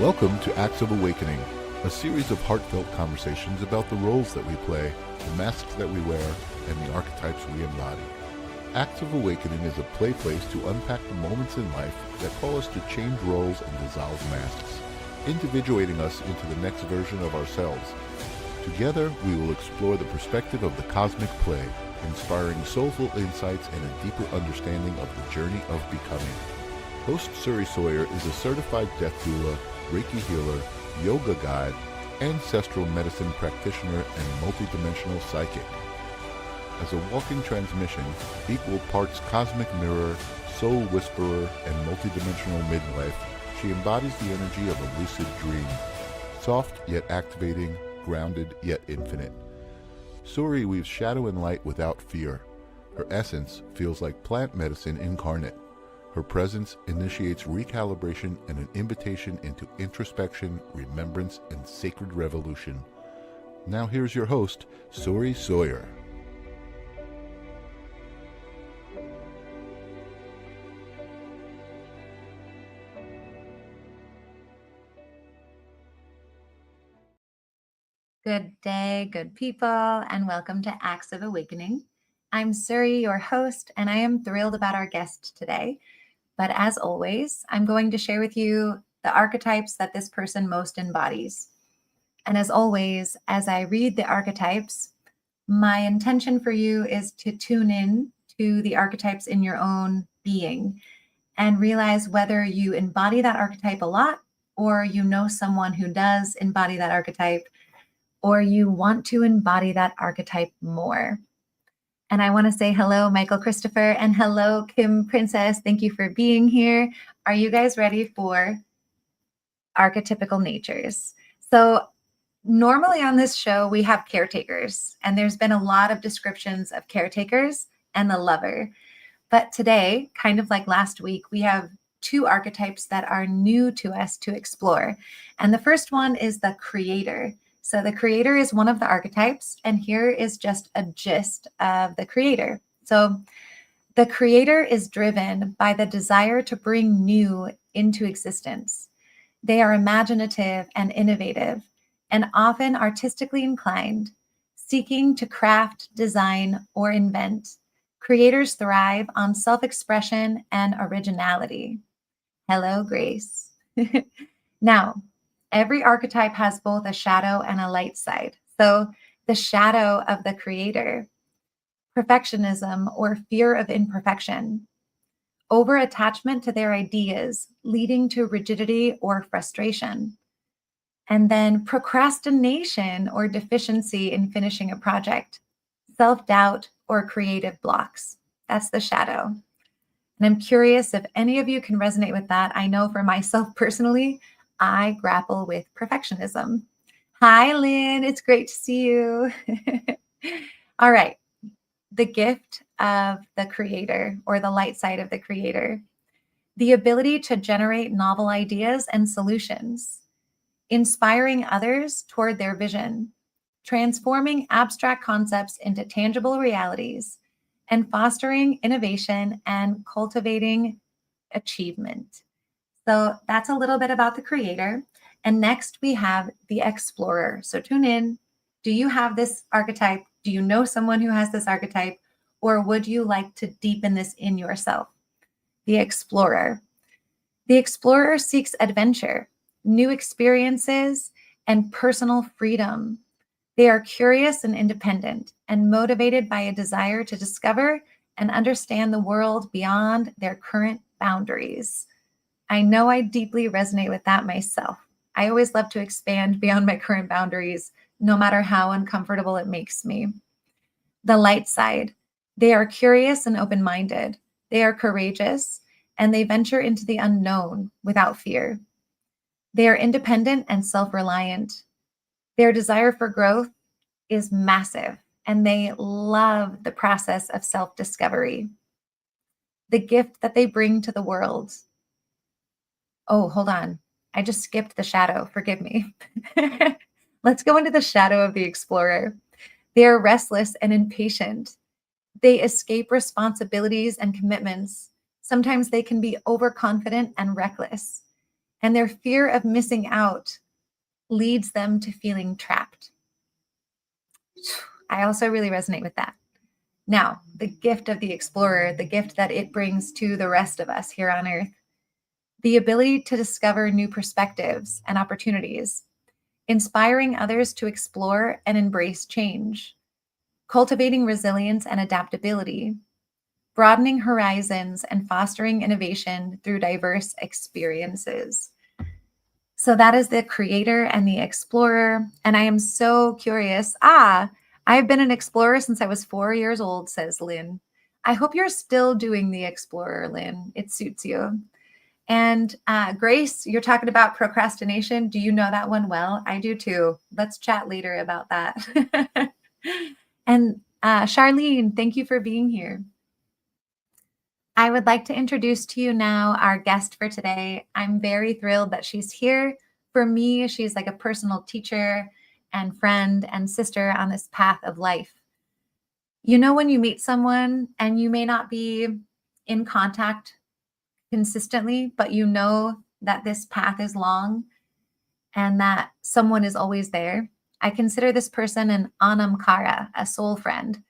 Welcome to Acts of Awakening, a series of heartfelt conversations about the roles that we play, the masks that we wear, and the archetypes we embody. Acts of Awakening is a play place to unpack the moments in life that call us to change roles and dissolve masks, individuating us into the next version of ourselves. Together, we will explore the perspective of the cosmic play, inspiring soulful insights and a deeper understanding of the journey of becoming. Host Suri Sawyer is a certified death doula, Reiki healer, yoga guide, ancestral medicine practitioner, and multidimensional psychic. As a walking transmission, equal parts cosmic mirror, soul whisperer, and multidimensional midwife, she embodies the energy of a lucid dream. Soft yet activating, grounded yet infinite. Suri weaves shadow and light without fear. Her essence feels like plant medicine incarnate. Her presence initiates recalibration and an invitation into introspection, remembrance, and sacred revolution. Now here's your host, Suri Sawyer. Good day, good people, and welcome to Acts of Awakening. I'm Suri, your host, and I am thrilled about our guest today. But as always, I'm going to share with you the archetypes that this person most embodies. And as always, as I read the archetypes, my intention for you is to tune in to the archetypes in your own being and realize whether you embody that archetype a lot, or you know someone who does embody that archetype, or you want to embody that archetype more. And I want to say hello, Michael Christopher, and hello, Kim Princess. Thank you for being here. Are you guys ready for archetypical natures? So normally on this show, we have caretakers, and there's been a lot of descriptions of caretakers and the lover. But today, kind of like last week, we have two archetypes that are new to us to explore. And the first one is the creator. So the creator is one of the archetypes, and here is just a gist of the creator. So the creator is driven by the desire to bring new into existence. They are imaginative and innovative, and often artistically inclined, seeking to craft, design, or invent. Creators thrive on self-expression and originality. Hello, Grace. Now, every archetype has both a shadow and a light side. So the shadow of the creator, perfectionism or fear of imperfection, over-attachment to their ideas, leading to rigidity or frustration, and then procrastination or deficiency in finishing a project, self-doubt or creative blocks. That's the shadow. And I'm curious if any of you can resonate with that. I know for myself personally, I grapple with perfectionism. Hi, Lynn. It's great to see you. All right. The gift of the creator, or the light side of the creator. The ability to generate novel ideas and solutions, inspiring others toward their vision, transforming abstract concepts into tangible realities, and fostering innovation and cultivating achievement. So that's a little bit about the creator. And next we have the explorer. So tune in. Do you have this archetype? Do you know someone who has this archetype? Or would you like to deepen this in yourself? The explorer. The explorer seeks adventure, new experiences, and personal freedom. They are curious and independent and motivated by a desire to discover and understand the world beyond their current boundaries. I know I deeply resonate with that myself. I always love to expand beyond my current boundaries, no matter how uncomfortable it makes me. The light side. They are curious and open-minded. They are courageous, and they venture into the unknown without fear. They are independent and self-reliant. Their desire for growth is massive, and they love the process of self-discovery. The gift that they bring to the world. Oh, hold on. I just skipped the shadow. Forgive me. Let's go into the shadow of the explorer. They are restless and impatient. They escape responsibilities and commitments. Sometimes they can be overconfident and reckless. and their fear of missing out leads them to feeling trapped. I also really resonate with that. Now, the gift of the explorer, the gift that it brings to the rest of us here on Earth, the ability to discover new perspectives and opportunities, inspiring others to explore and embrace change, cultivating resilience and adaptability, broadening horizons, and fostering innovation through diverse experiences. So that is the creator and the explorer. And I am so curious. I've been an explorer since I was 4 years old, says Lynn. I hope you're still doing the explorer, Lynn. It suits you. And Grace, you're talking about procrastination. Do you know that one well? I do too. Let's chat later about that. And Charlene, thank you for being here. I would like to introduce to you now our guest for today. I'm very thrilled that she's here. For me, she's like a personal teacher and friend and sister on this path of life. You know, when you meet someone and you may not be in contact consistently, but you know that this path is long and that someone is always there. I consider this person an anamkara, a soul friend,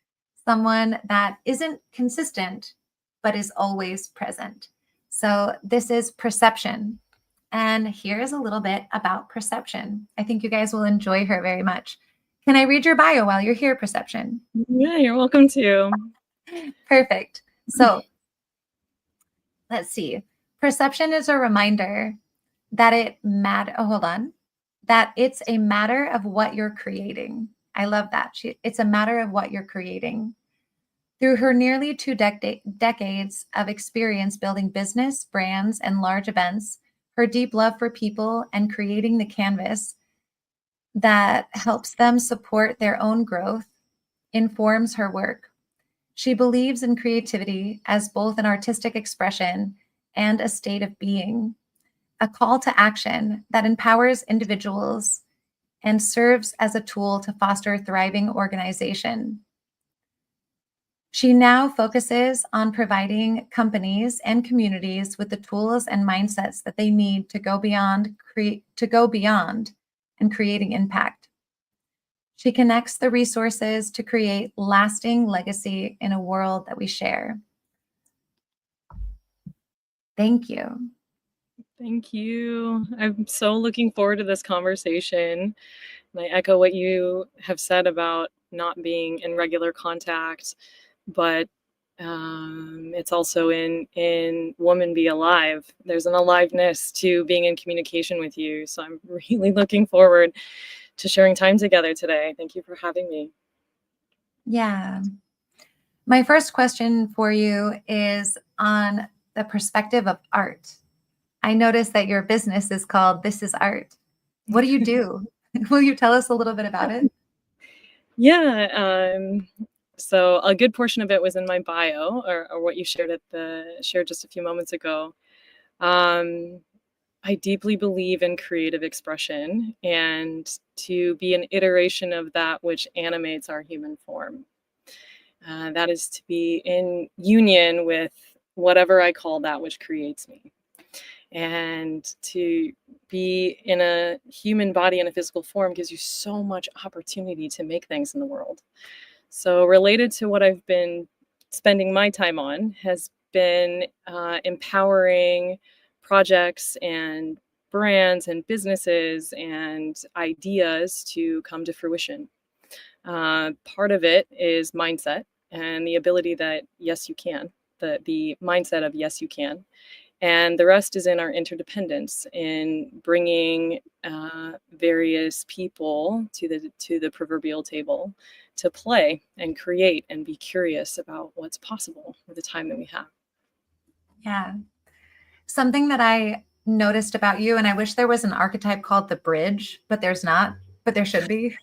someone that isn't consistent, but is always present. So this is Persepsion. And here's a little bit about Perseption. I think you guys will enjoy her very much. Can I read your bio while you're here, Perseption? Yeah, you're welcome to. Perfect. So let's see. Perseption is a reminder that that it's a matter of what you're creating. I love that. It's a matter of what you're creating. Through her nearly 2 decades of experience building business, brands, and large events, her deep love for people and creating the canvas that helps them support their own growth informs her work. She believes in creativity as both an artistic expression and a state of being, a call to action that empowers individuals and serves as a tool to foster thriving organization. She now focuses on providing companies and communities with the tools and mindsets that they need to go beyond and creating impact. She connects the resources to create lasting legacy in a world that we share. Thank you. Thank you. I'm so looking forward to this conversation. And I echo what you have said about not being in regular contact, but it's also in Woman Be Alive. There's an aliveness to being in communication with you. So I'm really looking forward to sharing time together today. Thank you for having me. Yeah. My first question for you is on the perspective of art. I noticed that your business is called This Is Art. What do you do? Will you tell us a little bit about it? Yeah. So a good portion of it was in my bio, or what you shared just a few moments ago. I deeply believe in creative expression and to be an iteration of that which animates our human form. That is to be in union with whatever I call that which creates me. And to be in a human body in a physical form gives you so much opportunity to make things in the world. So related to what I've been spending my time on has been empowering projects and brands and businesses and ideas to come to fruition. Part of it is mindset and the ability that yes, you can, the mindset of yes, you can. And the rest is in our interdependence in bringing various people to the proverbial table to play and create and be curious about what's possible with the time that we have. Yeah. Something that I noticed about you, and I wish there was an archetype called the bridge, but there's not, but there should be,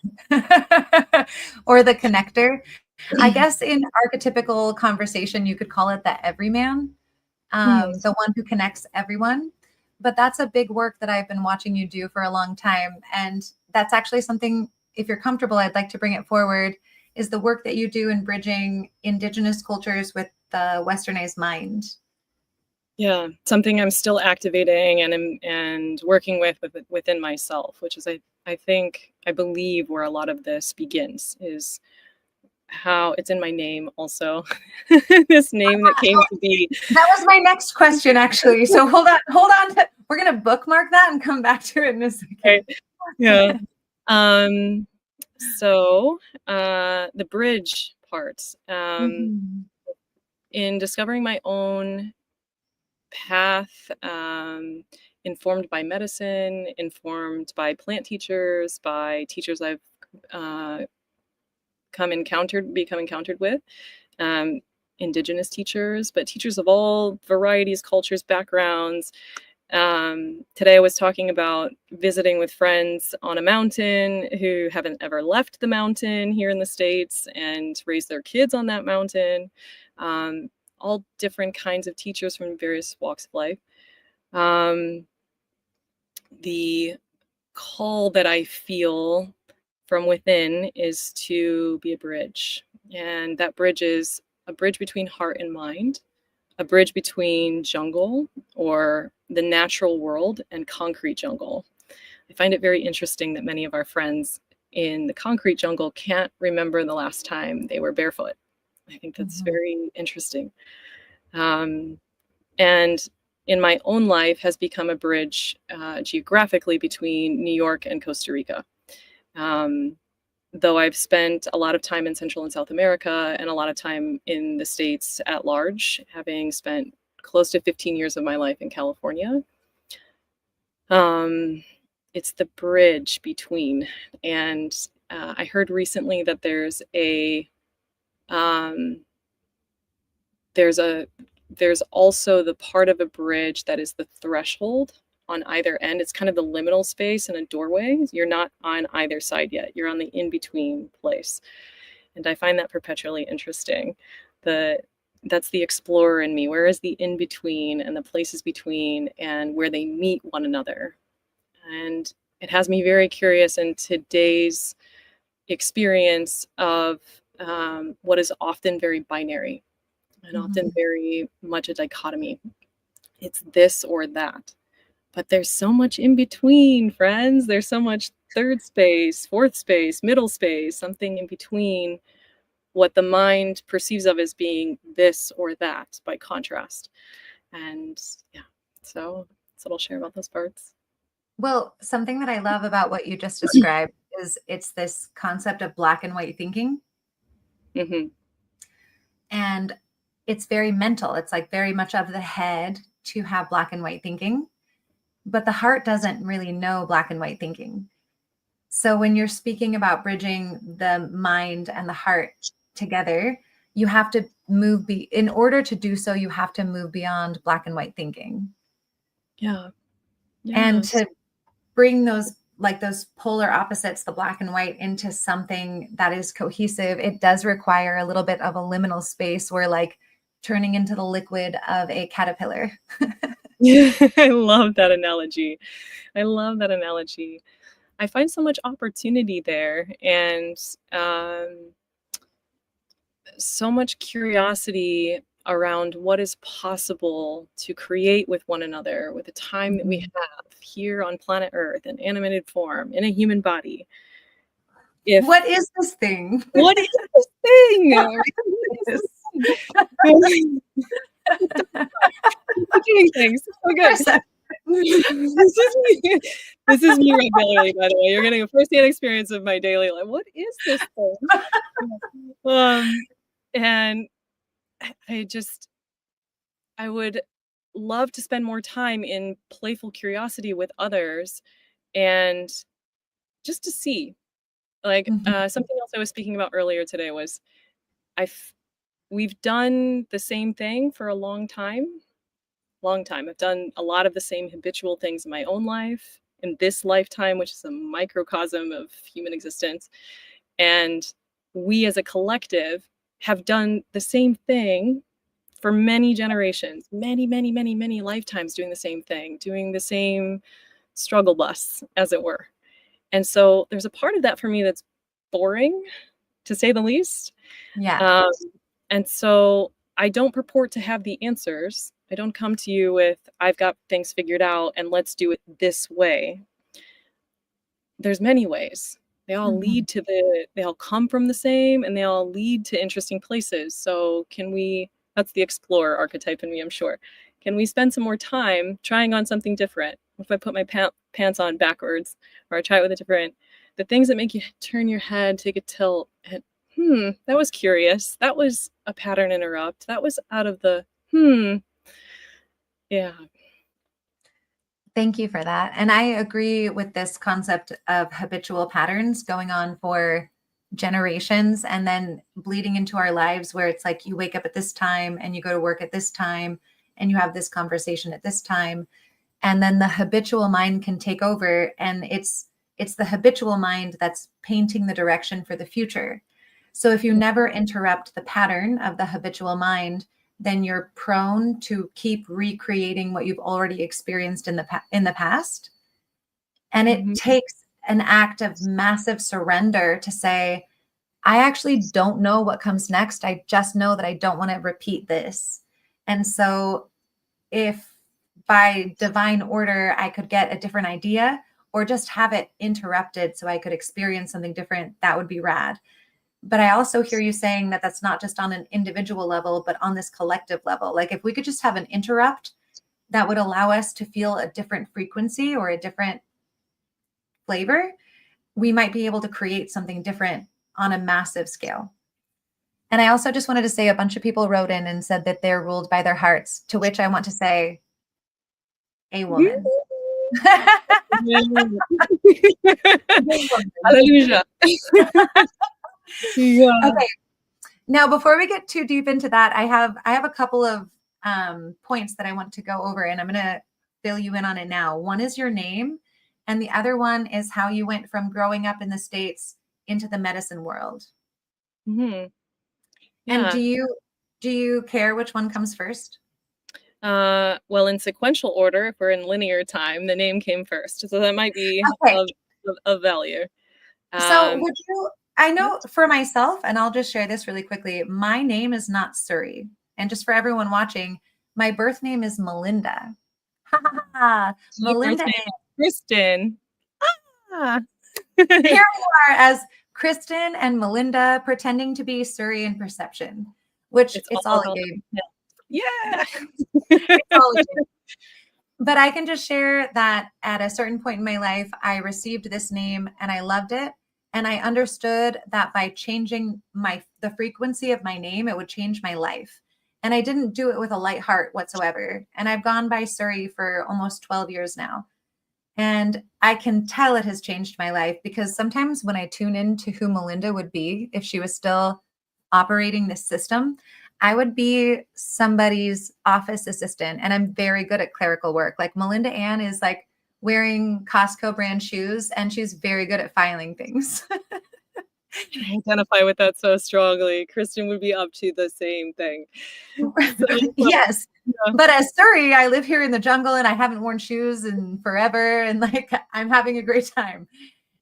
or the connector. I guess in archetypical conversation, you could call it the everyman. The one who connects everyone. But that's a big work that I've been watching you do for a long time. And that's actually something, if you're comfortable, I'd like to bring it forward, is the work that you do in bridging Indigenous cultures with the Westernized mind. Yeah, something I'm still activating and working with within myself, which is I believe where a lot of this begins, is how it's in my name also. This name that came to be. That was my next question, actually. So hold on. We're gonna bookmark that and come back to it in a second. Okay. Yeah. So the bridge parts. Mhm. In discovering my own path, informed by medicine, informed by plant teachers, by teachers I've uh, become encountered with, um, indigenous teachers, but teachers of all varieties, cultures, backgrounds. Today I was talking about visiting with friends on a mountain who haven't ever left the mountain here in the States and raised their kids on that mountain. Um, all different kinds of teachers from various walks of life. Um, the call that I feel from within is to be a bridge. And that bridge is a bridge between heart and mind, a bridge between jungle or the natural world and concrete jungle. I find it very interesting that many of our friends in the concrete jungle can't remember the last time they were barefoot. I think that's very interesting. And in my own life has become a bridge geographically between New York and Costa Rica. Though I've spent a lot of time in Central and South America and a lot of time in the States at large, having spent close to 15 years of my life in California. It's the bridge between. And I heard recently that um, there's also the part of a bridge that is the threshold on either end. It's kind of the liminal space in a doorway. You're not on either side yet. You're on the in-between place. And I find that perpetually interesting. That's the explorer in me. Where is the in-between and the places between and where they meet one another? And it has me very curious in today's experience of what is often very binary and often very much a dichotomy. It's this or that. But there's so much in between, friends. There's so much third space, fourth space, middle space, something in between what the mind perceives of as being this or that by contrast. And yeah, so that's what I'll share about those parts. Well, something that I love about what you just described is it's this concept of black and white thinking. Mm-hmm. And it's very mental. It's like very much of the head to have black and white thinking, but the heart doesn't really know black and white thinking. So when you're speaking about bridging the mind and the heart together, you have to in order to do so, you have to move beyond black and white thinking. Yeah. And Yes. to bring those polar opposites, the black and white, into something that is cohesive, it does require a little bit of a liminal space where like turning into the liquid of a caterpillar. I love that analogy. I find so much opportunity there and so much curiosity around what is possible to create with one another with the time that we have here on planet Earth in animated form, in a human body. What is this thing? What is this thing? Doing things. So good. This is me regularly, by the way. You're getting a first-hand experience of my daily life. What is this thing? And I would love to spend more time in playful curiosity with others and just to see. Like something else I was speaking about earlier today was we've done the same thing for a long time. I've done a lot of the same habitual things in my own life, in this lifetime, which is a microcosm of human existence. And we as a collective have done the same thing for many generations, many lifetimes, doing the same thing, doing the same struggle bus, as it were. And so there's a part of that for me that's boring, to say the least. Yeah. And so I don't purport to have the answers. I don't come to you with, I've got things figured out and let's do it this way. There's many ways. They all lead to they all come from the same, and they all lead to interesting places. So that's the explorer archetype in me, I'm sure. Can we spend some more time trying on something different? If I put my pants on backwards, or I try it with the things that make you turn your head, take a tilt, and that was curious. That was a pattern interrupt. That was out of the yeah. Thank you for that. And I agree with this concept of habitual patterns going on for generations and then bleeding into our lives, where it's like you wake up at this time and you go to work at this time and you have this conversation at this time. And then the habitual mind can take over, and it's the habitual mind that's painting the direction for the future. So if you never interrupt the pattern of the habitual mind, then you're prone to keep recreating what you've already experienced in the past. And it takes an act of massive surrender to say, I actually don't know what comes next. I just know that I don't want to repeat this. And so if by divine order, I could get a different idea or just have it interrupted so I could experience something different, that would be rad. But I also hear you saying that that's not just on an individual level, but on this collective level. Like if we could just have an interrupt that would allow us to feel a different frequency or a different flavor, we might be able to create something different on a massive scale. And I also just wanted to say a bunch of people wrote in and said that they're ruled by their hearts, to which I want to say, a woman. Hallelujah. Yeah. Okay. Now, before we get too deep into that, I have a couple of points that I want to go over, and I'm going to fill you in on it now. One is your name, and the other one is how you went from growing up in the States into the medicine world. Yeah. And do you care which one comes first? Well, in sequential order, if we're in linear time, the name came first, so that might be of value. So would you? I know for myself, and I'll just share this really quickly. My name is not Suri, and just for everyone watching, my birth name is Melinda. Melinda is Kristen. Here we are as Kristen and Melinda pretending to be Suri in Persepsion, which it's all a game. Yeah. It's all a game. But I can just share that at a certain point in my life, I received this name and I loved it. And I understood that by changing the frequency of my name, it would change my life. And I didn't do it with a light heart whatsoever. And I've gone by Suri for almost 12 years now. And I can tell it has changed my life, because sometimes when I tune into who Melinda would be if she was still operating this system, I would be somebody's office assistant. And I'm very good at clerical work. Like Melinda Ann is like wearing Costco brand shoes, and she's very good at filing things. I identify with that so strongly. Kristen would be up to the same thing. Yes. Yeah. But as Suri, I live here in the jungle and I haven't worn shoes in forever. And like, I'm having a great time.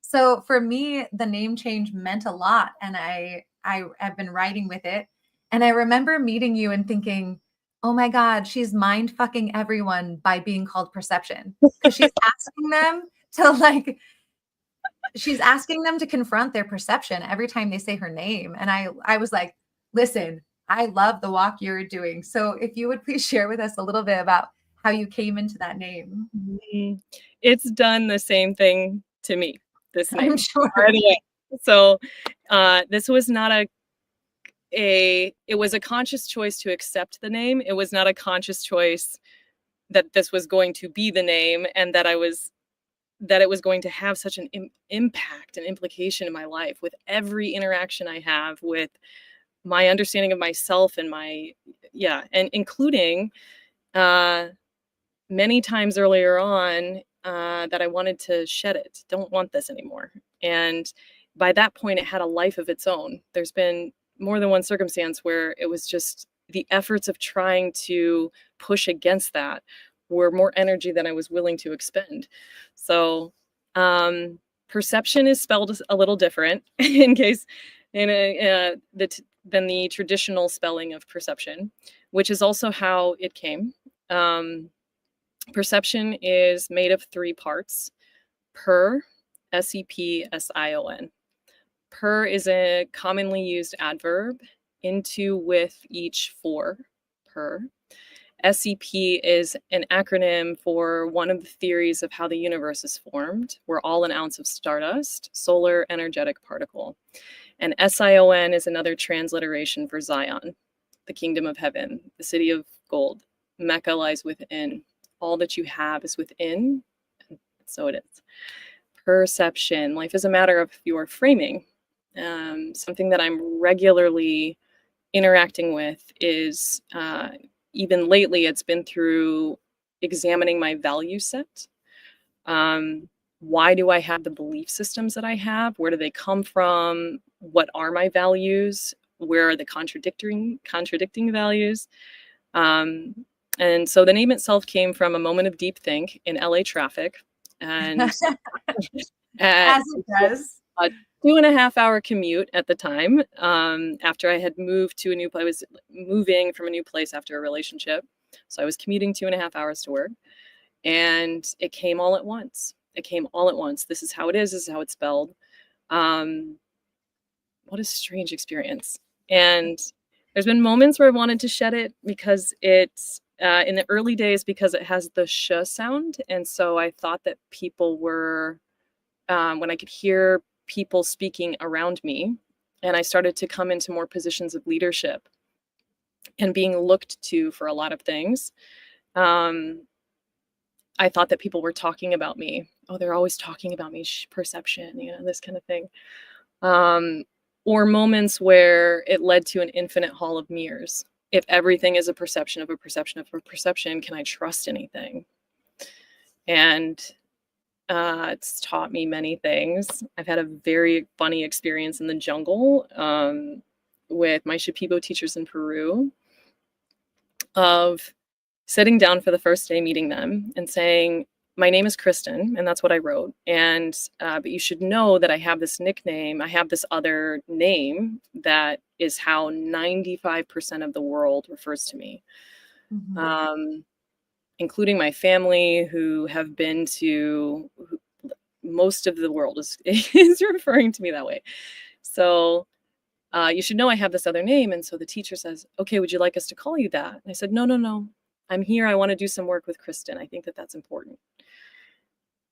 So for me, the name change meant a lot. And I have been writing with it. And I remember meeting you and thinking, oh my God, she's mind fucking everyone by being called Persepsion. Because she's asking them to confront their perception every time they say her name. And I was like, listen, I love the walk you're doing. So if you would please share with us a little bit about how you came into that name. It's done the same thing to me, this name. I'm sure. Anyway, so this was not it was a conscious choice to accept the name. It was not a conscious choice that this was going to be the name, and that it was going to have such an impact and implication in my life, with every interaction I have with my understanding of myself and and including many times earlier on that I wanted to shed it, don't want this anymore. And by that point, it had a life of its own. There's been more than one circumstance where it was just the efforts of trying to push against that were more energy than I was willing to expend. So perception is spelled a little different than the traditional spelling of perception, which is also how it came. Perception is made of 3 parts: per, sepsion. Per is a commonly used adverb, into, with, each, for, per. SEP is an acronym for one of the theories of how the universe is formed. We're all an ounce of stardust, solar energetic particle. And SION is another transliteration for Zion, the kingdom of heaven, the city of gold. Mecca lies within. All that you have is within, and so it is. Perception. Life is a matter of your framing. Something that I'm regularly interacting with is, even lately, it's been through examining my value set. Why do I have the belief systems that I have? Where do they come from? What are my values? Where are the contradicting values? And so the name itself came from a moment of deep think in LA traffic. And As it does. a 2.5-hour commute at the time, after I had moved to a new place. I was moving from a new place after a relationship. So I was commuting 2.5 hours to work, and it came all at once. This is how it is. This is how it's spelled. What a strange experience. And there's been moments where I wanted to shed it because it's, in the early days, because it has the sh sound. And so I thought that people were, when I could hear people speaking around me, and I started to come into more positions of leadership and being looked to for a lot of things, I thought that people were talking about me. Oh, they're always talking about me, perception, this kind of thing. Or moments where it led to an infinite hall of mirrors. If everything is a perception of a perception of a perception, can I trust anything? And it's taught me many things. I've had a very funny experience in the jungle with my Shipibo teachers in Peru, of sitting down for the first day, meeting them, and saying, my name is Kristen, and that's what I wrote. And but you should know that I have this nickname. I have this other name that is how 95% of the world refers to me. Mm-hmm. Including my family, who have been to most of the world is referring to me that way. So you should know I have this other name. And so the teacher says, okay, would you like us to call you that? And I said, no. I'm here. I want to do some work with Kristen. I think that that's important.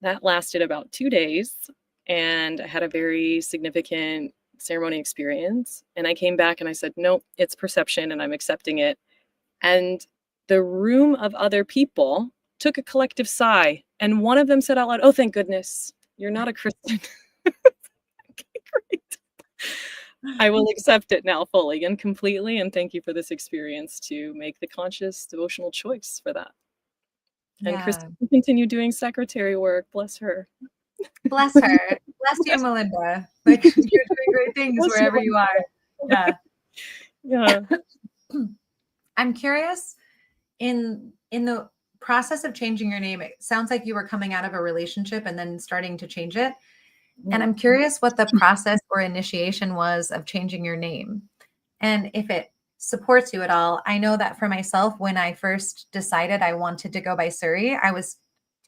That lasted about 2 days, and I had a very significant ceremony experience. And I came back and I said, nope, it's perception, and I'm accepting it. And the room of other people took a collective sigh, and one of them said out loud, oh, thank goodness, you're not a Christian. Okay, great. I will accept it now fully and completely, and thank you for this experience to make the conscious devotional choice for that. Yeah. And Kristen will continue doing secretary work. Bless her. Bless her. Bless you, Melinda. Like, you're doing great things wherever you are. Yeah. Yeah. I'm curious, in the process of changing your name, it sounds like you were coming out of a relationship and then starting to change it. And I'm curious what the process or initiation was of changing your name, and if it supports you at all. I know that for myself, when I first decided I wanted to go by Suri, I was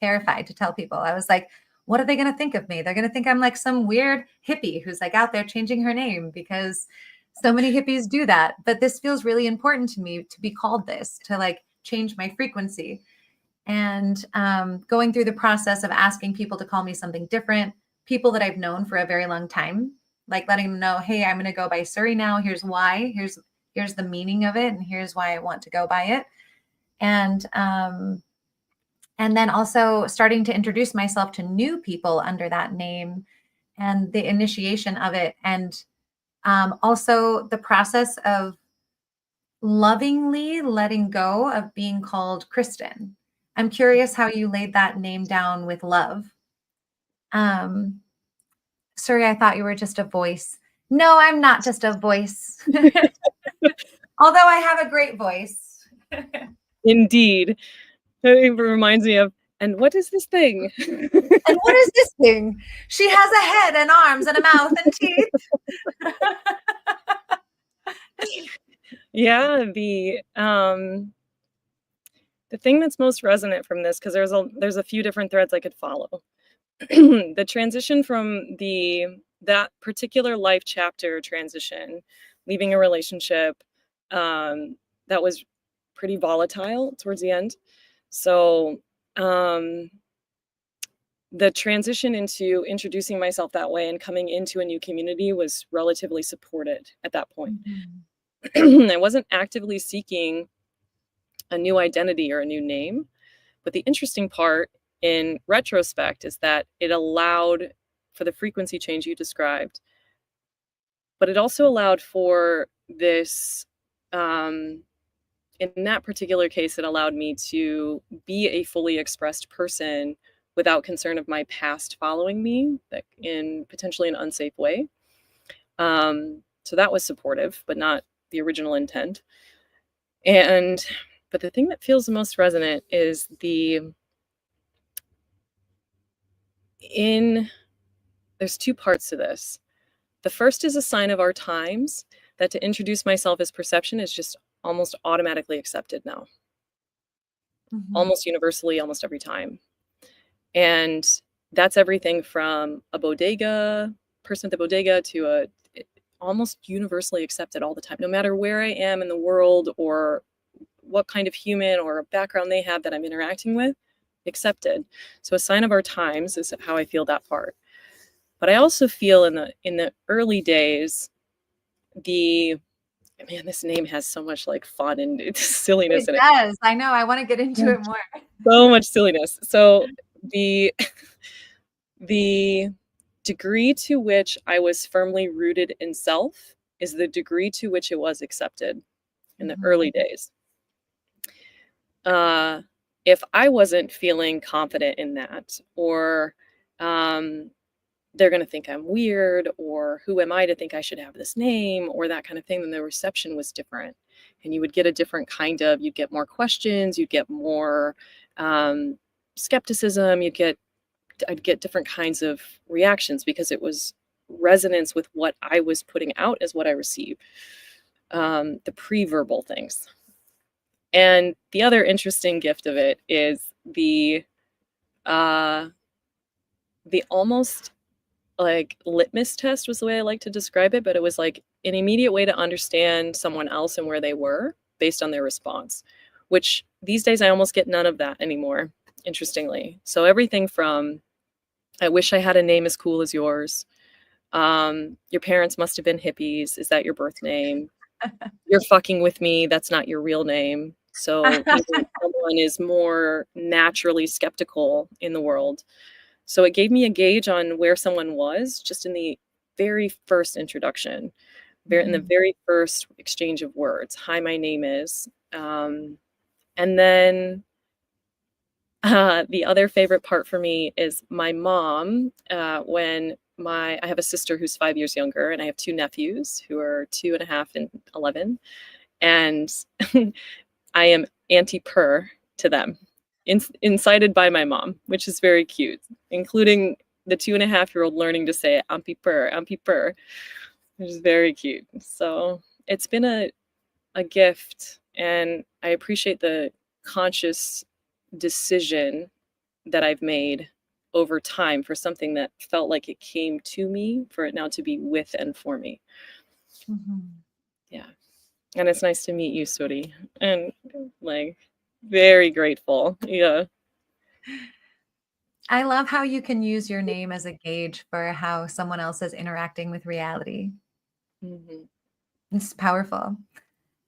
terrified to tell people. I was like, what are they going to think of me? They're going to think I'm like some weird hippie who's like out there changing her name, because so many hippies do that. But this feels really important to me to be called this, to like change my frequency. And going through the process of asking people to call me something different, people that I've known for a very long time, like letting them know, hey, I'm going to go by Suri now. Here's why. Here's the meaning of it, and here's why I want to go by it. And then also starting to introduce myself to new people under that name, and the initiation of it. And also the process of lovingly letting go of being called Kristen. I'm curious how you laid that name down with love. Suri, I thought you were just a voice. No, I'm not just a voice. Although I have a great voice. Indeed. It reminds me of, and what is this thing? And what is this thing? She has a head and arms and a mouth and teeth. Yeah, The thing that's most resonant from this, because there's a few different threads I could follow. The transition from that particular life chapter transition, leaving a relationship that was pretty volatile towards the end. So the transition into introducing myself that way and coming into a new community was relatively supported at that point. I wasn't actively seeking a new identity or a new name, but the interesting part in retrospect is that it allowed for the frequency change you described, but it also allowed for this, in that particular case, it allowed me to be a fully expressed person without concern of my past following me, like in potentially an unsafe way. So that was supportive, but not the original intent. But the thing that feels the most resonant is there's two parts to this. The first is a sign of our times, that to introduce myself as Persepsion is just almost automatically accepted now. Almost universally, almost every time. And that's everything from a bodega, person at the bodega, to almost universally accepted all the time, no matter where I am in the world or what kind of human or background they have that I'm interacting with, accepted. So a sign of our times is how I feel that part. But I also feel in the early days, this name has so much like fun and silliness in it. It does. I know. I want to get into it more. So much silliness. So the degree to which I was firmly rooted in self is the degree to which it was accepted in the early days. If I wasn't feeling confident in that, or they're going to think I'm weird, or who am I to think I should have this name, or that kind of thing, then the reception was different. And you would get a different you'd get more questions, you'd get more skepticism, I'd get different kinds of reactions because it was resonance with what I was putting out as what I received. The pre-verbal things. And the other interesting gift of it is the almost like litmus test was the way I like to describe it, but it was like an immediate way to understand someone else and where they were based on their response, which these days I almost get none of that anymore, interestingly. So everything from, I wish I had a name as cool as yours. Your parents must have been hippies. Is that your birth name? You're fucking with me. That's not your real name. So even someone is more naturally skeptical in the world. So it gave me a gauge on where someone was just in the very first introduction, in the very first exchange of words. Hi, my name is. And then the other favorite part for me is my mom, when I have a sister who's 5 years younger, and I have two nephews who are 2.5 and 11. And I am Auntie Purr to them, incited by my mom, which is very cute, including the 2.5-year-old learning to say Auntie Purr, which is very cute. So it's been a gift, and I appreciate the conscious decision that I've made over time for something that felt like it came to me, for it now to be with and for me. Yeah. And it's nice to meet you, Suri, and like very grateful. Yeah. I love how you can use your name as a gauge for how someone else is interacting with reality. It's powerful.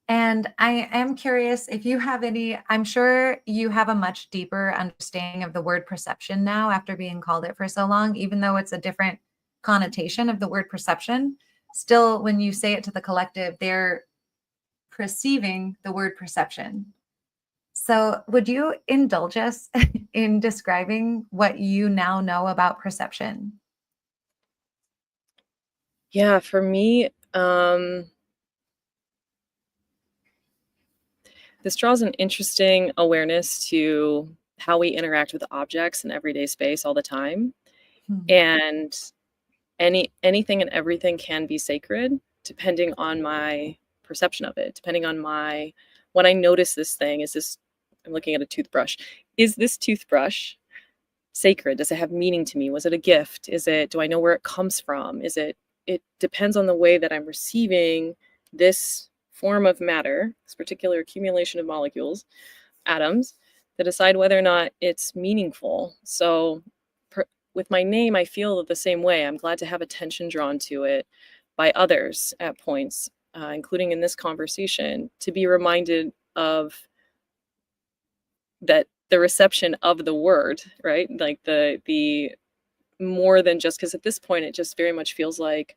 And I am curious if you have I'm sure you have a much deeper understanding of the word perception now after being called it for so long, even though it's a different connotation of the word perception. Still, when you say it to the collective, they're perceiving the word perception. So would you indulge us in describing what you now know about perception? Yeah, for me, this draws an interesting awareness to how we interact with objects in everyday space all the time. And anything and everything can be sacred depending on my perception of it, depending on when I notice this thing, is this I'm looking at a toothbrush. Is this toothbrush sacred? Does it have meaning to me? Was it a gift? Do I know where it comes from? It depends on the way that I'm receiving this form of matter, this particular accumulation of molecules, atoms, to decide whether or not it's meaningful. So with my name, I feel the same way. I'm glad to have attention drawn to it by others at points, including in this conversation, to be reminded of that the reception of the word, right? Like the more than just, because at this point, it just very much feels like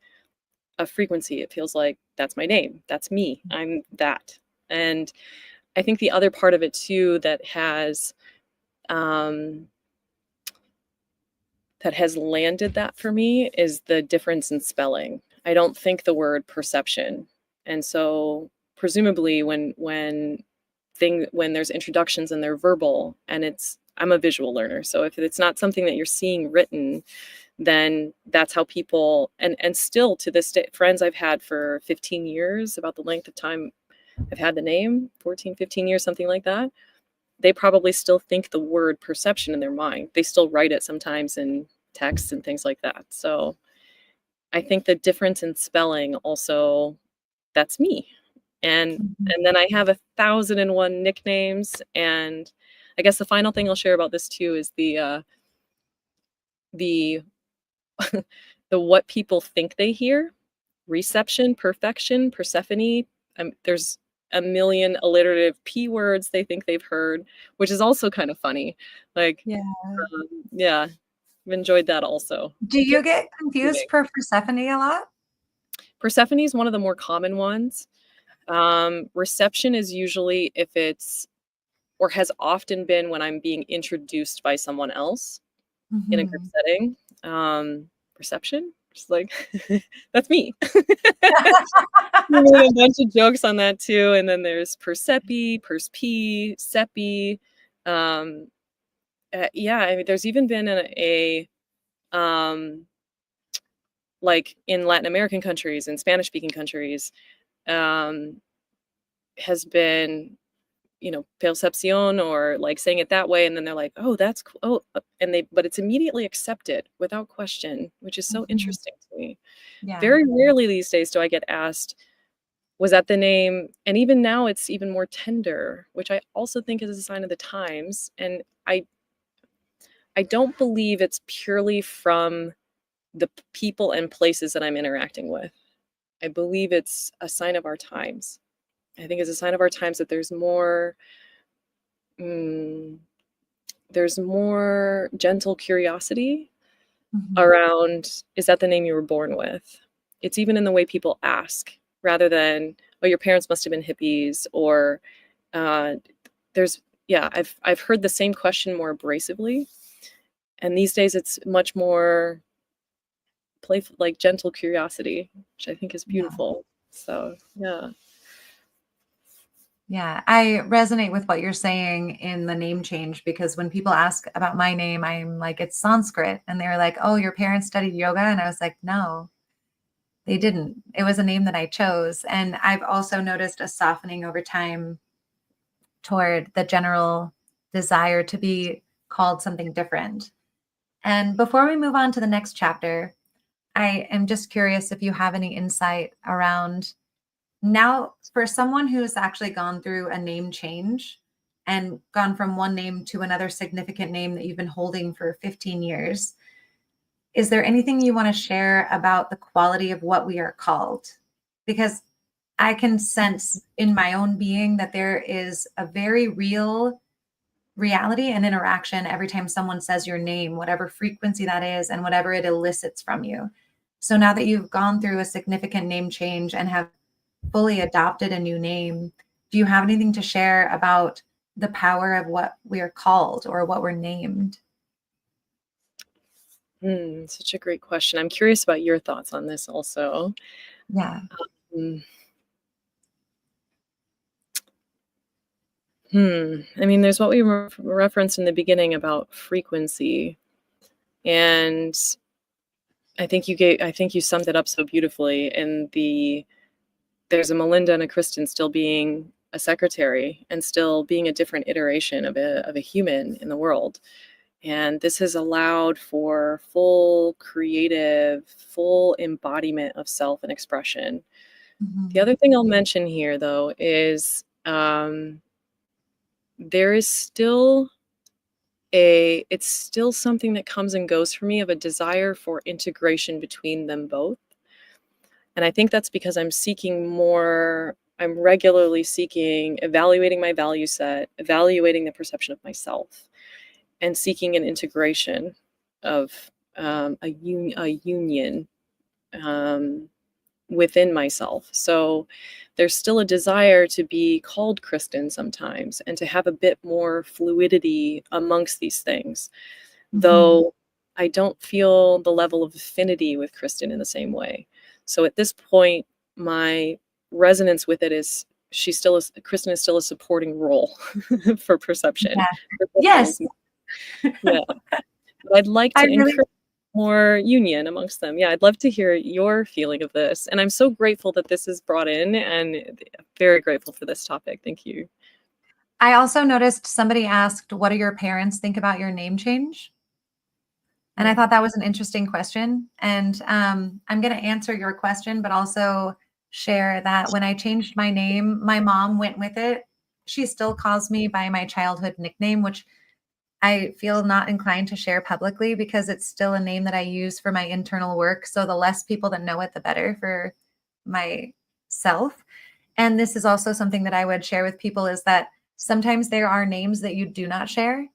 a frequency. It feels like that's my name. That's me. I'm that. And I think the other part of it too that has landed that for me is the difference in spelling. I don't think the word perception. And so presumably when there's introductions and they're verbal, and I'm a visual learner. So if it's not something that you're seeing written, then that's how people, and still to this day, friends I've had for 15 years, about the length of time I've had the name, 14, 15 years, something like that. They probably still think the word perception in their mind. They still write it sometimes in texts and things like that. So I think the difference in spelling also, that's me. And then I have 1,001 nicknames. And I guess the final thing I'll share about this too is the the what people think they hear: reception, perfection, Persephone. There's a million alliterative P words they think they've heard, which is also kind of funny. Like, yeah, I've enjoyed that also. Do you get confused for Persephone a lot? Persephone is one of the more common ones. Reception is usually if it's, or has often been, when I'm being introduced by someone else in a group setting. Perception, just like, that's me. We made a bunch of jokes on that too. And then there's Persepi, Persp, Sepi. Yeah, I mean, there's even been like in Latin American countries and Spanish speaking countries, has been, Persepsion, or like saying it that way. And then they're like, oh, that's cool. Oh, but it's immediately accepted without question, which is so interesting to me. Yeah. Very rarely these days do I get asked, was that the name? And even now it's even more tender, which I also think is a sign of the times. And I don't believe it's purely from the people and places that I'm interacting with. I believe it's a sign of our times. I think it's a sign of our times that there's more gentle curiosity around, is that the name you were born with? It's even in the way people ask, rather than, oh, your parents must have been hippies, or I've heard the same question more abrasively. And these days it's much more playful, like gentle curiosity, which I think is beautiful. So, yeah. Yeah, I resonate with what you're saying in the name change, because when people ask about my name, I'm like, it's Sanskrit. And they're like, oh, your parents studied yoga? And I was like, no, they didn't. It was a name that I chose. And I've also noticed a softening over time toward the general desire to be called something different. And before we move on to the next chapter, I am just curious if you have any insight around, now, for someone who's actually gone through a name change and gone from one name to another significant name that you've been holding for 15 years, is there anything you want to share about the quality of what we are called? Because I can sense in my own being that there is a very real reality and interaction every time someone says your name, whatever frequency that is and whatever it elicits from you. So now that you've gone through a significant name change and have fully adopted a new name, do you have anything to share about the power of what we're called or what we're named? Such a great question. I'm curious about your thoughts on this also. Yeah. I mean, there's what we referenced in the beginning about frequency, and I think you summed it up so beautifully in there's a Melinda and a Kristen still being a secretary and still being a different iteration of a human in the world. And this has allowed for full creative, full embodiment of self and expression. The other thing I'll mention here, though, is there is still it's still something that comes and goes for me of a desire for integration between them both. And I think that's because I'm regularly seeking, evaluating my value set, evaluating the perception of myself, and seeking an integration of a union within myself. So there's still a desire to be called Kristen sometimes and to have a bit more fluidity amongst these things, though I don't feel the level of affinity with Kristen in the same way. So at this point, my resonance with it is Kristen is still a supporting role for perception. Yeah. Yes. Yeah. But I'd like to I really encourage more union amongst them. Yeah, I'd love to hear your feeling of this. And I'm so grateful that this is brought in, and very grateful for this topic. Thank you. I also noticed somebody asked, what do your parents think about your name change? And I thought that was an interesting question. And I'm going to answer your question, but also share that when I changed my name, my mom went with it. She still calls me by my childhood nickname, which I feel not inclined to share publicly because it's still a name that I use for my internal work. So the less people that know it, the better for myself. And this is also something that I would share with people, is that sometimes there are names that you do not share,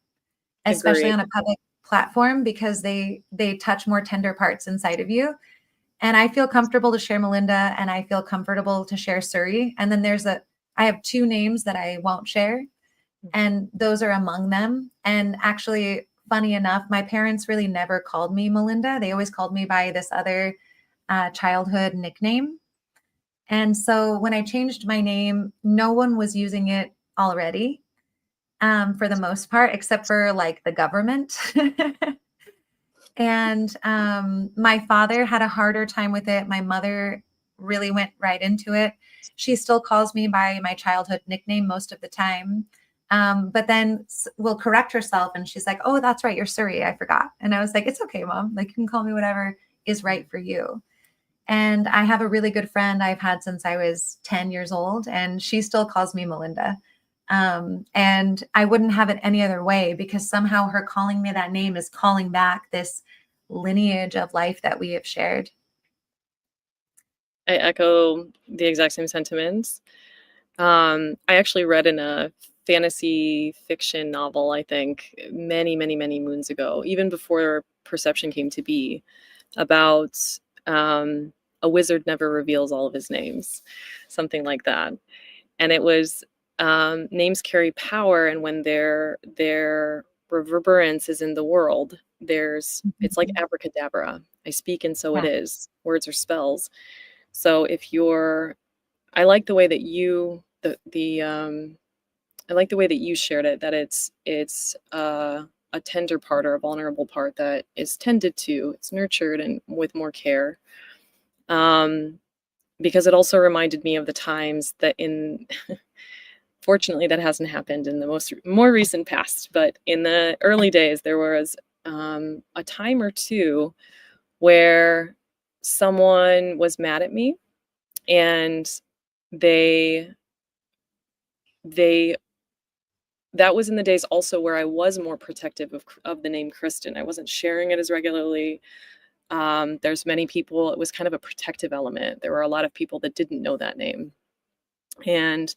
especially Agreed. on a public platform, because they touch more tender parts inside of you. And I feel comfortable to share Melinda, and I feel comfortable to share Suri. And then I have two names that I won't share, and those are among them. And actually, funny enough, my parents really never called me Melinda. They always called me by this other childhood nickname. And so when I changed my name, no one was using it already, for the most part, except for like the government. And my father had a harder time with it. My mother really went right into it. She still calls me by my childhood nickname most of the time. But then will correct herself and she's like, oh, that's right, you're Suri, I forgot. And I was like, it's okay, Mom. Like, you can call me whatever is right for you. And I have a really good friend I've had since I was 10 years old, and she still calls me Melinda. And I wouldn't have it any other way, because somehow her calling me that name is calling back this lineage of life that we have shared. I echo the exact same sentiments. I actually read in a fantasy fiction novel, I think, many, many, many moons ago, even before Perception came to be, about a wizard never reveals all of his names, something like that. And it was names carry power, and when their reverberance is in the world, it's like abracadabra. I speak and so it is. Words are spells. So I like the way that I like the way that you shared it, that it's a tender part or a vulnerable part that is tended to, it's nurtured and with more care. Because it also reminded me of the times that fortunately that hasn't happened in the more recent past, but in the early days, there was a time or two where someone was mad at me, and they that was in the days also where I was more protective of the name Kristen. I wasn't sharing it as regularly. There's many people, it was kind of a protective element. There were a lot of people that didn't know that name. And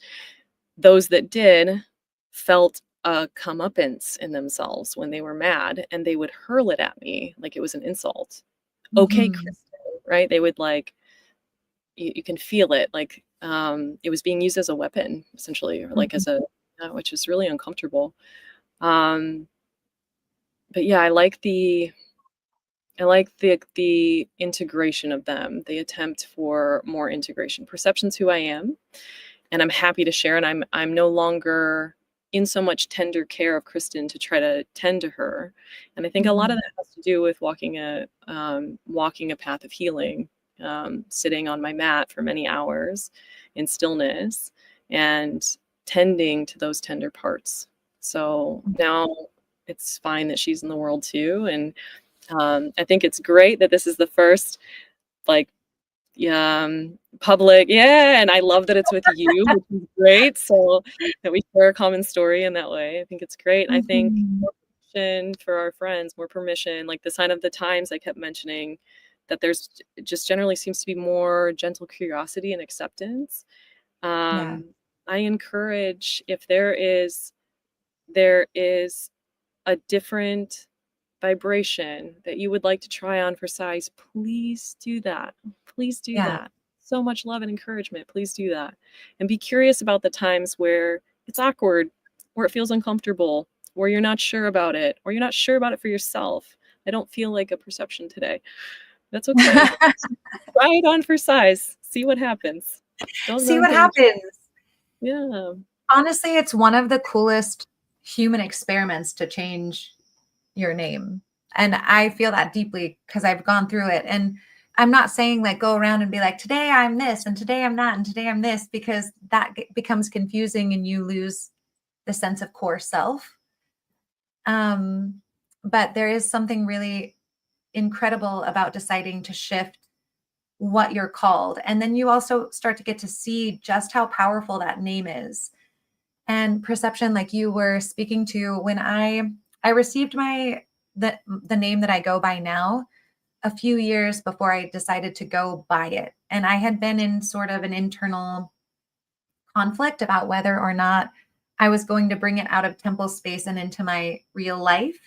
those that did felt a comeuppance in themselves when they were mad, and they would hurl it at me like it was an insult. Okay, Kristen, right? They would you can feel it, like it was being used as a weapon, essentially, or like which is really uncomfortable. But yeah, I like the integration of them, the attempt for more integration. Perception's who I am, and I'm happy to share. And I'm no longer in so much tender care of Kristen to try to tend to her. And I think a lot of that has to do with walking a path of healing, sitting on my mat for many hours in stillness, and tending to those tender parts. So now it's fine that she's in the world too. And I think it's great that this is the first like public, and I love that it's with you, which is great. So that we share a common story in that way. I think it's great. I think more permission for our friends, more permission, like the sign of the times I kept mentioning, that there's just generally seems to be more gentle curiosity and acceptance. Yeah. I encourage, if there is a different vibration that you would like to try on for size, please do that. Please do Yeah. that. So much love and encouragement. Please do that. And be curious about the times where it's awkward, where it feels uncomfortable, where you're not sure about it, or you're not sure about it for yourself. I don't feel like a perception today. That's okay. Try it on for size. See what happens. See what happens. Yeah. Honestly, it's one of the coolest human experiments to change your name. And I feel that deeply because I've gone through it. And I'm not saying like go around and be like, today I'm this and today I'm that and today I'm this, because that becomes confusing and you lose the sense of core self. But there is something really incredible about deciding to shift what you're called. And then you also start to get to see just how powerful that name is. And Persepsion, like you were speaking to, when I received the name that I go by now a few years before I decided to go by it. And I had been in sort of an internal conflict about whether or not I was going to bring it out of temple space and into my real life.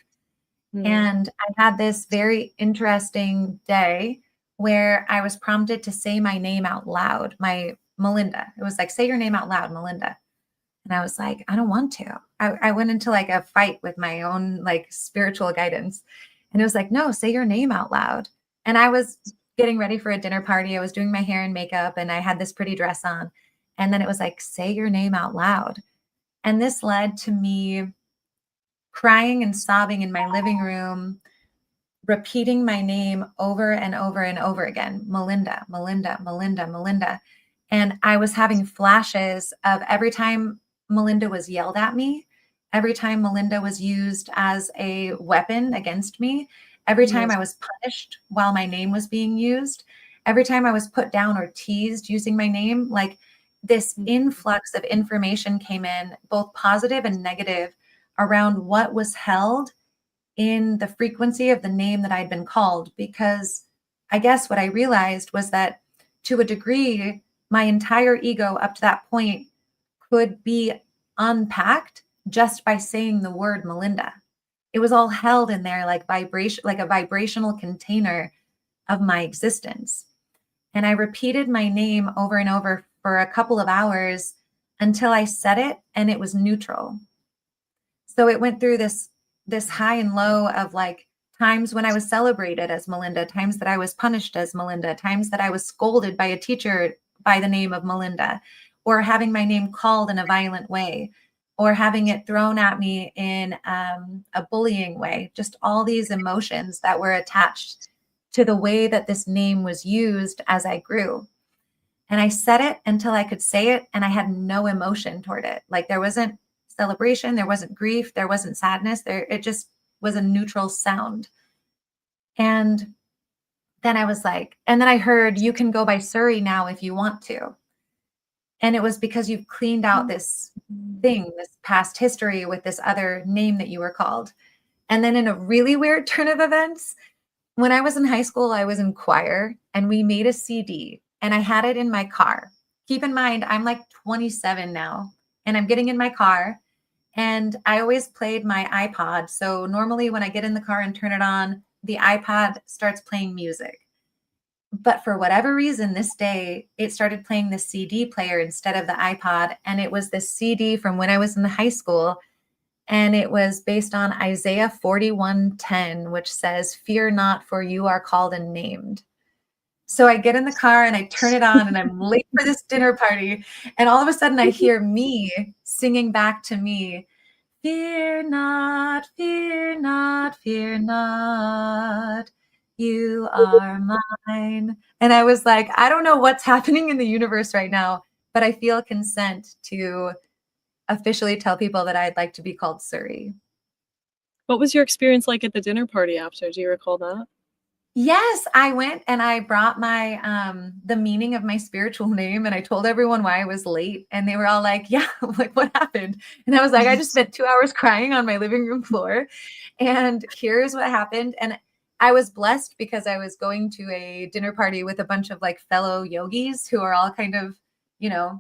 And I had this very interesting day where I was prompted to say my name out loud, my Melinda. It was like, say your name out loud, Melinda. And I was like, I don't want to. I went into like a fight with my own like spiritual guidance. And it was like, no, say your name out loud. And I was getting ready for a dinner party. I was doing my hair and makeup and I had this pretty dress on. And then it was like, say your name out loud. And this led to me crying and sobbing in my living room, repeating my name over and over and over again, Melinda, Melinda, Melinda, Melinda. And I was having flashes of every time Melinda was yelled at me, every time Melinda was used as a weapon against me, every time I was punished while my name was being used, every time I was put down or teased using my name, like this influx of information came in, both positive and negative, around what was held in the frequency of the name that I'd been called. Because I guess what I realized was that to a degree, my entire ego up to that point could be unpacked just by saying the word Melinda. It was all held in there like vibration, like a vibrational container of my existence. And I repeated my name over and over for a couple of hours until I said it and it was neutral. So it went through this high and low of like times when I was celebrated as Melinda, times that I was punished as Melinda, times that I was scolded by a teacher by the name of Melinda, or having my name called in a violent way, or having it thrown at me in a bullying way. Just all these emotions that were attached to the way that this name was used as I grew. And I said it until I could say it, and I had no emotion toward it. Like there wasn't celebration, there wasn't grief, there wasn't sadness. It just was a neutral sound. And then I was like, and then I heard, you can go by Suri now if you want to. And it was because you've cleaned out this thing, this past history with this other name that you were called. And then in a really weird turn of events, when I was in high school, I was in choir and we made a CD and I had it in my car. Keep in mind, I'm like 27 now and I'm getting in my car and I always played my iPod. So normally when I get in the car and turn it on, the iPod starts playing music. But for whatever reason, this day, it started playing the CD player instead of the iPod. And it was this CD from when I was in high school. And it was based on Isaiah 41:10, which says, "Fear not, for you are called and named." So I get in the car and I turn it on and I'm late for this dinner party. And all of a sudden I hear me singing back to me, "Fear not, fear not, fear not. You are mine." And I was like, I don't know what's happening in the universe right now, but I feel consent to officially tell people that I'd like to be called Suri. What was your experience like at the dinner party after? Do you recall that? Yes, I went and I brought my the meaning of my spiritual name, and I told everyone why I was late, and they were all like, "Yeah, like what happened?" And I was like, "I just spent 2 hours crying on my living room floor, and here's what happened." And I was blessed because I was going to a dinner party with a bunch of like fellow yogis who are all kind of, you know,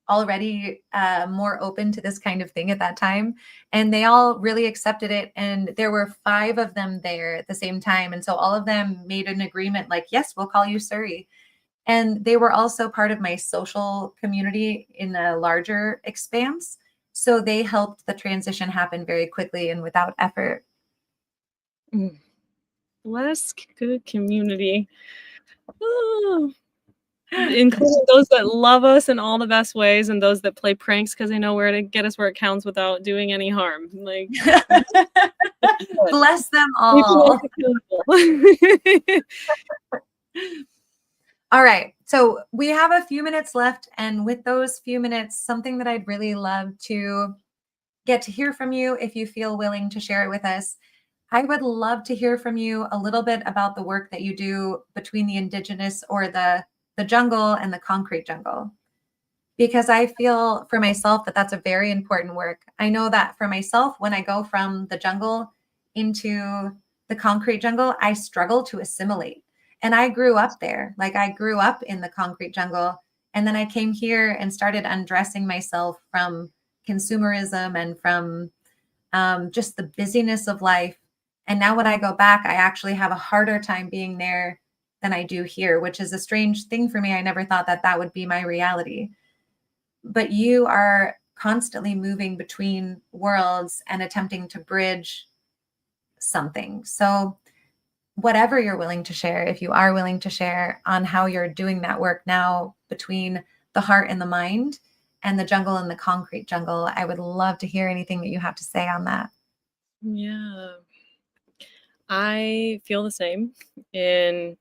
already more open to this kind of thing at that time. And they all really accepted it. And there were 5 of them there at the same time. And so all of them made an agreement like, yes, we'll call you Suri. And they were also part of my social community in a larger expanse. So they helped the transition happen very quickly and without effort. Mm. Bless good community. Oh, including those that love us in all the best ways and those that play pranks because they know where to get us where it counts without doing any harm. Like, good. Bless them Keeping us all. accountable. All right. So we have a few minutes left. And with those few minutes, something that I'd really love to get to hear from you, if you feel willing to share it with us. I would love to hear from you a little bit about the work that you do between the indigenous or the jungle and the concrete jungle. Because I feel for myself that that's a very important work. I know that for myself, when I go from the jungle into the concrete jungle, I struggle to assimilate. And I grew up there. Like I grew up in the concrete jungle. And then I came here and started undressing myself from consumerism and from just the busyness of life. And now when I go back, I actually have a harder time being there than I do here, which is a strange thing for me. I never thought that that would be my reality. But you are constantly moving between worlds and attempting to bridge something. So, whatever you're willing to share, if you are willing to share on how you're doing that work now between the heart and the mind and the jungle and the concrete jungle, I would love to hear anything that you have to say on that. Yeah. I feel the same in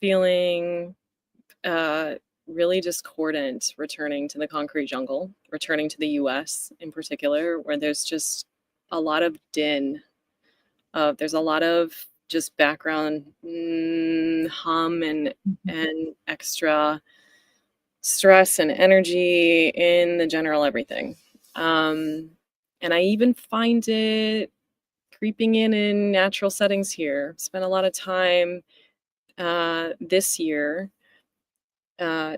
feeling really discordant returning to the concrete jungle, returning to the US in particular, where there's just a lot of din. There's a lot of just background hum and extra stress and energy in the general everything. And I even find it creeping in natural settings here. Spent a lot of time this year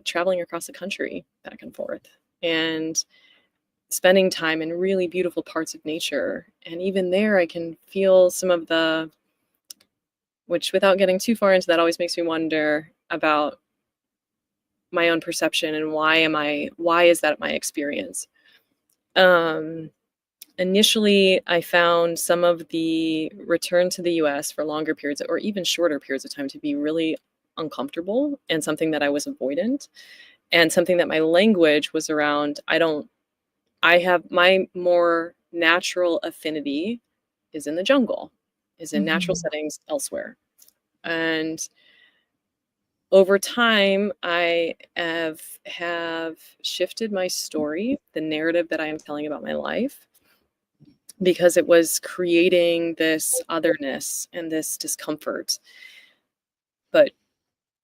traveling across the country back and forth and spending time in really beautiful parts of nature. And even there, I can feel some of the, which without getting too far into that, always makes me wonder about my own perception and why is that my experience? Initially, I found some of the return to the US for longer periods or even shorter periods of time to be really uncomfortable and something that I was avoidant and something that my language was around. I have my more natural affinity is in the jungle, is in natural Mhm. settings elsewhere. And over time, I have shifted my story, the narrative that I am telling about my life, because it was creating this otherness and this discomfort. But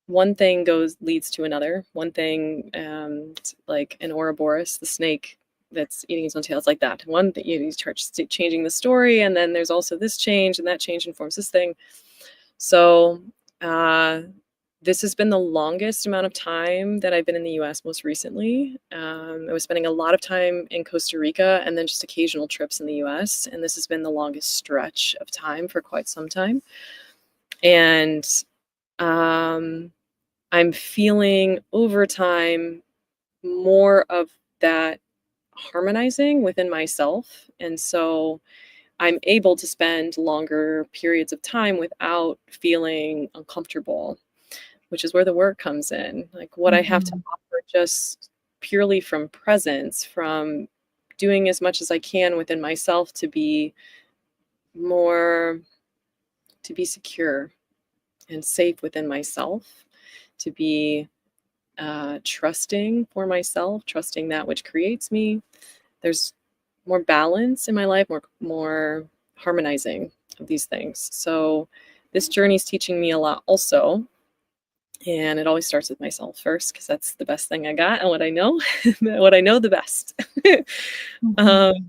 one thing leads to another. One thing, like an Ouroboros, the snake that's eating its own tail, it's like that. One thing, you start changing the story, and then there's also this change, and that change informs this thing. So this has been the longest amount of time that I've been in the US most recently. I was spending a lot of time in Costa Rica and then just occasional trips in the US. And this has been the longest stretch of time for quite some time. And I'm feeling over time more of that harmonizing within myself. And so I'm able to spend longer periods of time without feeling uncomfortable, which is where the work comes in. Like what I have to Mhm. offer just purely from presence, from doing as much as I can within myself to be more, to be secure and safe within myself, to be trusting for myself, trusting that which creates me, there's more balance in my life, more harmonizing of these things. So this journey is teaching me a lot also. And it always starts with myself first, because that's the best thing I got and what I know, what I know the best. um, Mhm.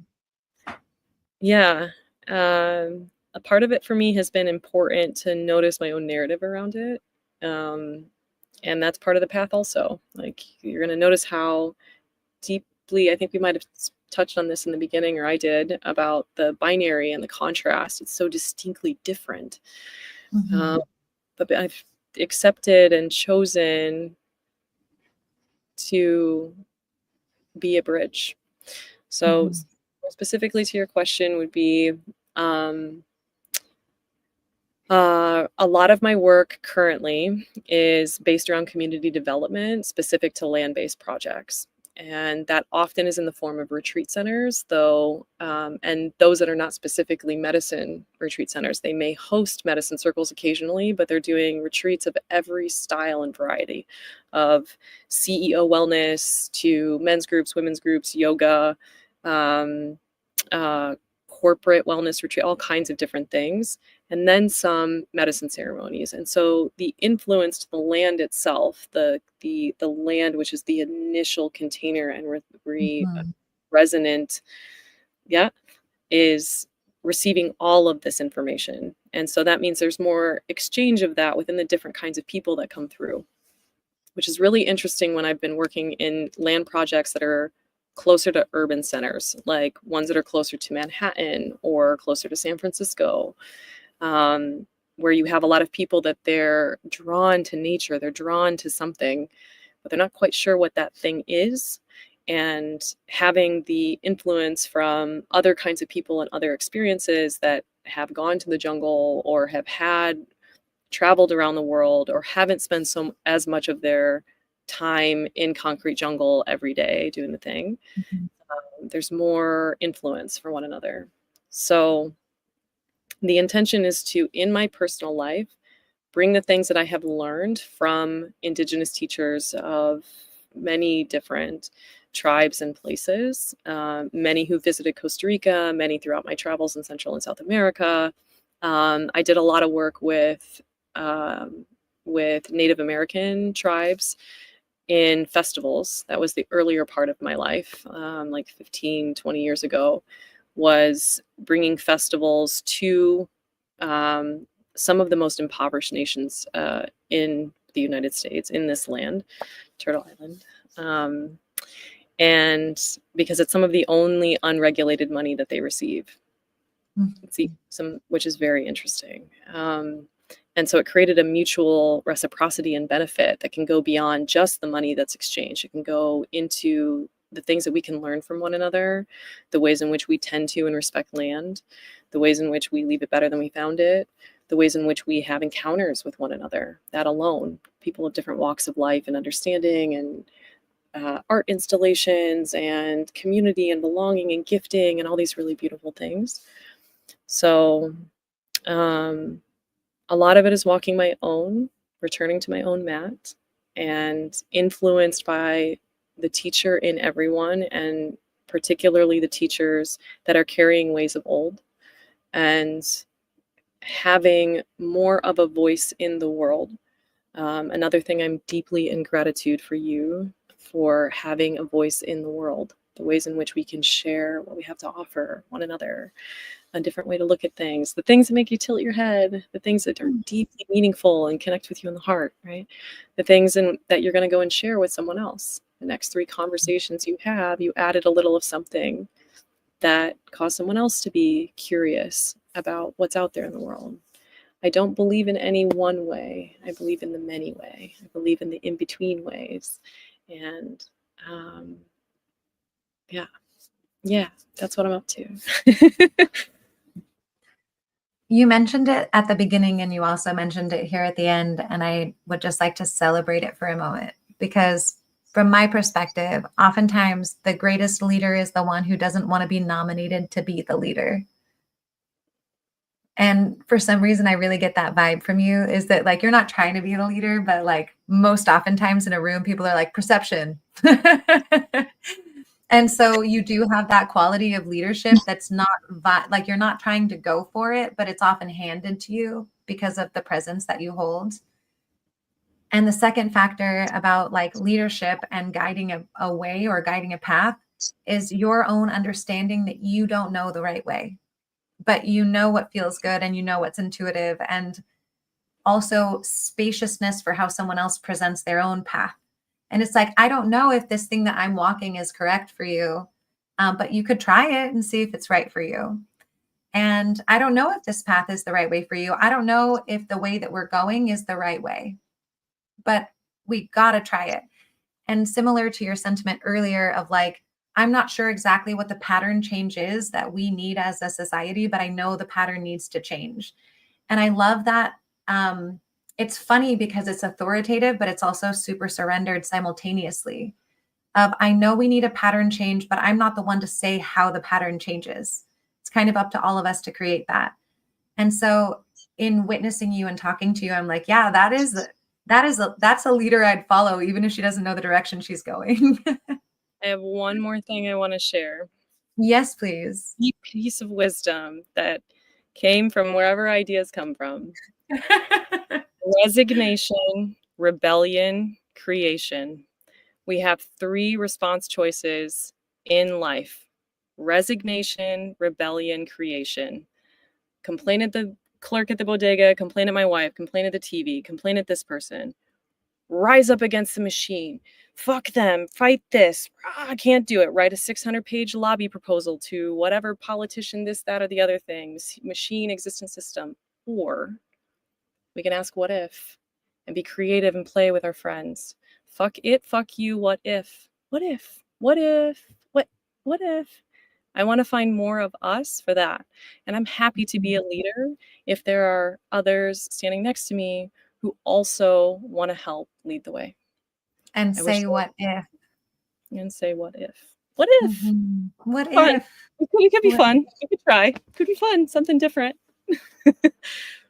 yeah. A part of it for me has been important to notice my own narrative around it. Um, and that's part of the path also. Like, you're going to notice how deeply, I think we might have touched on this in the beginning, or I did, about the binary and the contrast. It's so distinctly different. Um, Mhm. but I've accepted and chosen to be a bridge. So Mhm. specifically to your question would be, um, a lot of my work currently is based around community development specific to land-based projects. And that often is in the form of retreat centers, though, and those that are not specifically medicine retreat centers. They may host medicine circles occasionally, but they're doing retreats of every style and variety, of CEO wellness to men's groups, women's groups, yoga, um, uh, corporate wellness retreat, all kinds of different things, and then some medicine ceremonies. And so the influence to the land itself, the land, which is the initial container and Mhm. resonant, yeah, is receiving all of this information. And so that means there's more exchange of that within the different kinds of people that come through, which is really interesting when I've been working in land projects that are closer to urban centers, like ones that are closer to Manhattan or closer to San Francisco, um, where you have a lot of people that they're drawn to nature, they're drawn to something, but they're not quite sure what that thing is. And having the influence from other kinds of people and other experiences that have gone to the jungle or have had traveled around the world or haven't spent as much of their time in concrete jungle every day doing the thing, Mhm. there's more influence for one another. So the intention is to, in my personal life, bring the things that I have learned from Indigenous teachers of many different tribes and places, many who visited Costa Rica, many throughout my travels in Central and South America. I did a lot of work with Native American tribes in festivals. That was the earlier part of my life, like 15, 20 years ago, was bringing festivals to um, some of the most impoverished nations in the United States, in this land, Turtle Island. Um, and because it's some of the only unregulated money that they receive. See, some, which is very interesting. And so it created a mutual reciprocity and benefit that can go beyond just the money that's exchanged. It can go into the things that we can learn from one another, the ways in which we tend to and respect land, the ways in which we leave it better than we found it, the ways in which we have encounters with one another. That alone, people of different walks of life and understanding, and art installations and community and belonging and gifting and all these really beautiful things. So um, a lot of it is walking my own, returning to my own mat, and influenced by the teacher in everyone, and particularly the teachers that are carrying ways of old, and having more of a voice in the world. Another thing, I'm deeply in gratitude for you for having a voice in the world, the ways in which we can share what we have to offer one another, a different way to look at things, the things that make you tilt your head, the things that are deeply meaningful and connect with you in the heart, right? The things that you're going to go and share with someone else. The next 3 conversations you have, you added a little of something that caused someone else to be curious about what's out there in the world. I don't believe in any one way. I believe in the many way. I believe in the in-between ways. And yeah, yeah, that's what I'm up to. You mentioned it at the beginning and you also mentioned it here at the end, and I would just like to celebrate it for a moment because from my perspective, oftentimes the greatest leader is the one who doesn't want to be nominated to be the leader. And for some reason, I really get that vibe from you is that like you're not trying to be the leader, but like most oftentimes in a room, people are like, perception. And so you do have that quality of leadership that's not like you're not trying to go for it, but it's often handed to you because of the presence that you hold. And the second factor about like leadership and guiding a way or guiding a path is your own understanding that you don't know the right way, but you know what feels good and you know what's intuitive, and also spaciousness for how someone else presents their own path. And it's like, I don't know if this thing that I'm walking is correct for you, but you could try it and see if it's right for you. And I don't know if this path is the right way for you. I don't know if the way that we're going is the right way, but we got to try it. And similar to your sentiment earlier of like, I'm not sure exactly what the pattern change is that we need as a society, but I know the pattern needs to change. And I love that. It's funny because it's authoritative, but it's also super surrendered simultaneously. I know we need a pattern change, but I'm not the one to say how the pattern changes. It's kind of up to all of us to create that. And so in witnessing you and talking to you, I'm like, yeah, that's a leader I'd follow, even if she doesn't know the direction she's going. I have one more thing I want to share. Yes, please. A piece of wisdom that came from wherever ideas come from. Resignation, rebellion, creation. We have 3 response choices in life: resignation, rebellion, creation. Complain at the clerk at the bodega, complain at my wife, complain at the TV, complain at this person. Rise up against the machine. Fuck them, fight this. I can't do it. Write a 600-page lobby proposal to whatever politician, this, that, or the other thing. Machine existence system. Or we can ask what if and be creative and play with our friends. Fuck it, fuck you, what if? What if? What if? What if? I want to find more of us for that. And I'm happy to be a leader if there are others standing next to me who also want to help lead the way. And say what if. And say what if. What if? Mm-hmm. What Fun. if? It could be fun. You could try. It could be fun. Something different.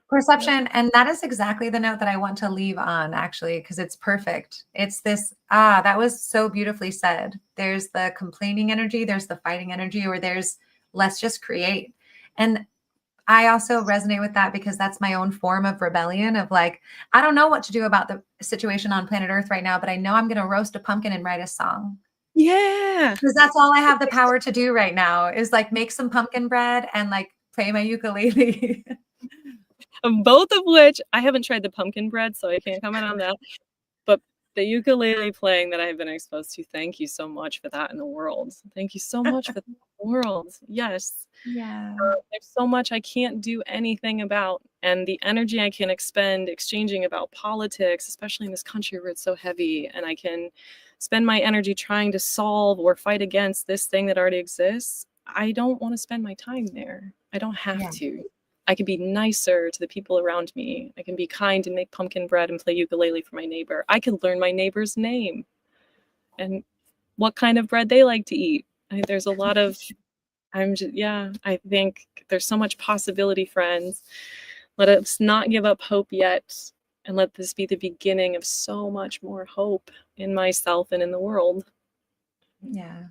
Perception. And that is exactly the note that I want to leave on, actually, because it's perfect. It's this, that was so beautifully said. There's the complaining energy, there's the fighting energy, or there's let's just create. And I also resonate with that because that's my own form of rebellion of like, I don't know what to do about the situation on planet Earth right now, but I know I'm going to roast a pumpkin and write a song. Yeah. Because that's all I have the power to do right now is like make some pumpkin bread and like play my ukulele. Both of which I haven't tried the pumpkin bread, so I can't comment on that. But the ukulele playing that I've been exposed to, thank you so much for that in the world. Thank you so much for that in the world. Yes. Yeah. There's so much I can't do anything about. And the energy I can expend exchanging about politics, especially in this country where it's so heavy, and I can spend my energy trying to solve or fight against this thing that already exists. I don't want to spend my time there. I don't have to. I can be nicer to the people around me. I can be kind and make pumpkin bread and play ukulele for my neighbor. I can learn my neighbor's name and what kind of bread they like to eat. There's a lot of, I think there's so much possibility, friends. Let us not give up hope yet. And let this be the beginning of so much more hope in myself and in the world. Yeah.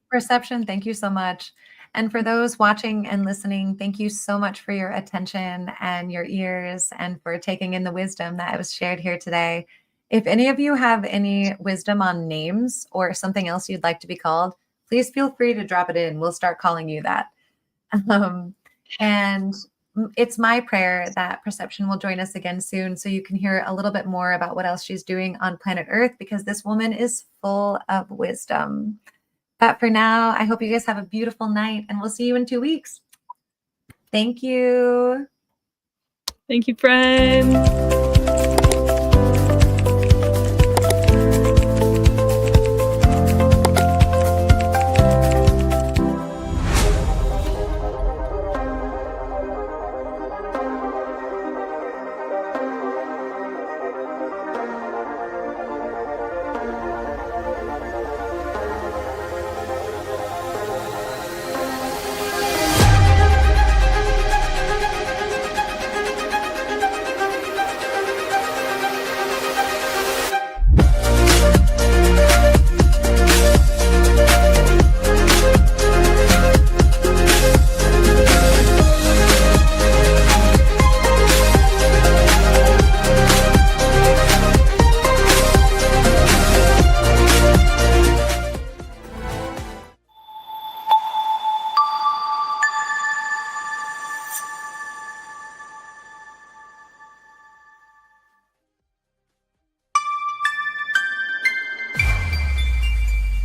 Perception, thank you so much. And for those watching and listening, thank you so much for your attention and your ears and for taking in the wisdom that was shared here today. If any of you have any wisdom on names or something else you'd like to be called, please feel free to drop it in. We'll start calling you that. And it's my prayer that Perception will join us again soon so you can hear a little bit more about what else she's doing on planet Earth, because this woman is full of wisdom. But for now, I hope you guys have a beautiful night, and we'll see you in 2 weeks. Thank you. Thank you, friends.